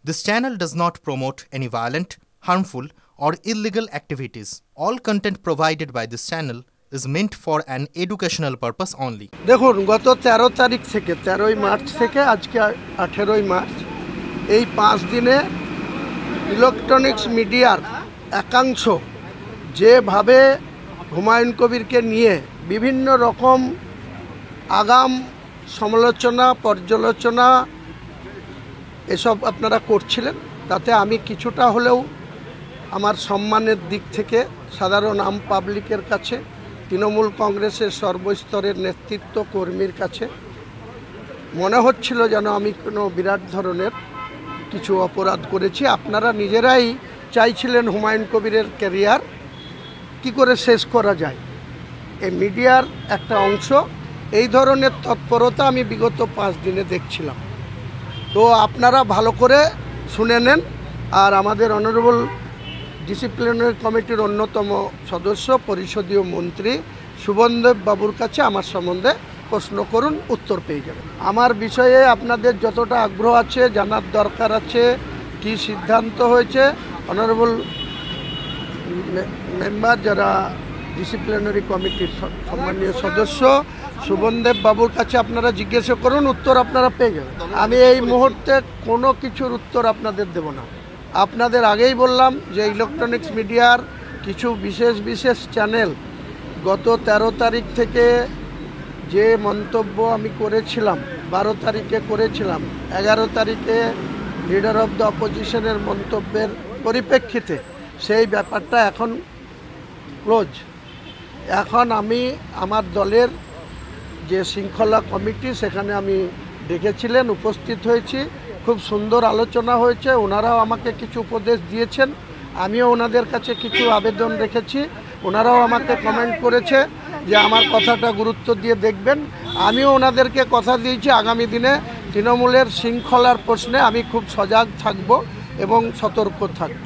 This channel does not promote any violent, harmful, or illegal activities. All content provided by this channel is meant for an educational purpose only. দেখুন গত 13 তারিখ থেকে 13ই March থেকে আজকে 18ই March এই 5 দিনে electronics মিডিয়ার একাংশ যেভাবে হুমায়ুন কবিরকে নিয়ে বিভিন্ন রকম আগাম সমালোচনা পর্যালোচনা এসব আপনারা করছিলেন, তাতে আমি কিছুটা হলেও আমার সম্মানের দিক থেকে সাধারণ আম পাবলিকের কাছে, তৃণমূল কংগ্রেসের সর্বস্তরের নেতৃত্ব কর্মীর কাছে মনে হচ্ছিল যেন আমি কোনো বিরাট ধরনের কিছু অপরাধ করেছি। আপনারা নিজেরাই চাইছিলেন হুমায়ুন কবিরের ক্যারিয়ার কি করে শেষ করা যায়। এই মিডিয়ার একটা অংশ এই ধরনের তৎপরতা আমি বিগত 5 দিনে দেখছিলাম। তো আপনারা ভালো করে শুনে নেন। আর আমাদের অনারেবল ডিসিপ্লিনারি কমিটির অন্যতম সদস্য পরিষদীয় মন্ত্রী সুবনদেব বাবুর কাছে আমার সম্বন্ধে প্রশ্ন করুন, উত্তর পেয়ে যাবেন। আমার বিষয়ে আপনাদের যতটা আগ্রহ আছে, জানার দরকার আছে, কি সিদ্ধান্ত হয়েছে, অনারেবল মেম্বার যারা ডিসিপ্লিনারি কমিটির সম্মানীয় সদস্য সুবনদেব বাবুর কাছে আপনারা জিজ্ঞাসা করুন, উত্তর আপনারা পেয়ে যাবেন। আমি এই মুহূর্তে কোনো কিছুর উত্তর আপনাদের দেব না। আপনাদের আগেই বললাম যে ইলেকট্রনিক্স মিডিয়ার কিছু বিশেষ চ্যানেল গত 13 তারিখ থেকে যে মন্তব্য আমি করেছিলাম, 12 তারিখে করেছিলাম, 11 তারিখে লিডার অফ দ্য অপোজিশনের মন্তব্যের পরিপ্রেক্ষিতে সেই ব্যাপারটা এখন ক্লোজ। এখন আমি আমার দলের যে শৃঙ্খলা কমিটি সেখানে আমি ডেকেছিলেন, উপস্থিত হয়েছি, খুব সুন্দর আলোচনা হয়েছে। ওনারাও আমাকে কিছু উপদেশ দিয়েছেন, আমিও ওনাদের কাছে কিছু আবেদন রেখেছি। ওনারাও আমাকে কমেন্ট করেছে যে আমার কথাটা গুরুত্ব দিয়ে দেখবেন। আমিও ওনাদেরকে কথা দিয়েছি আগামী দিনে তৃণমূলের শৃঙ্খলার প্রশ্নে আমি খুব সজাগ থাকব এবং সতর্ক থাকব।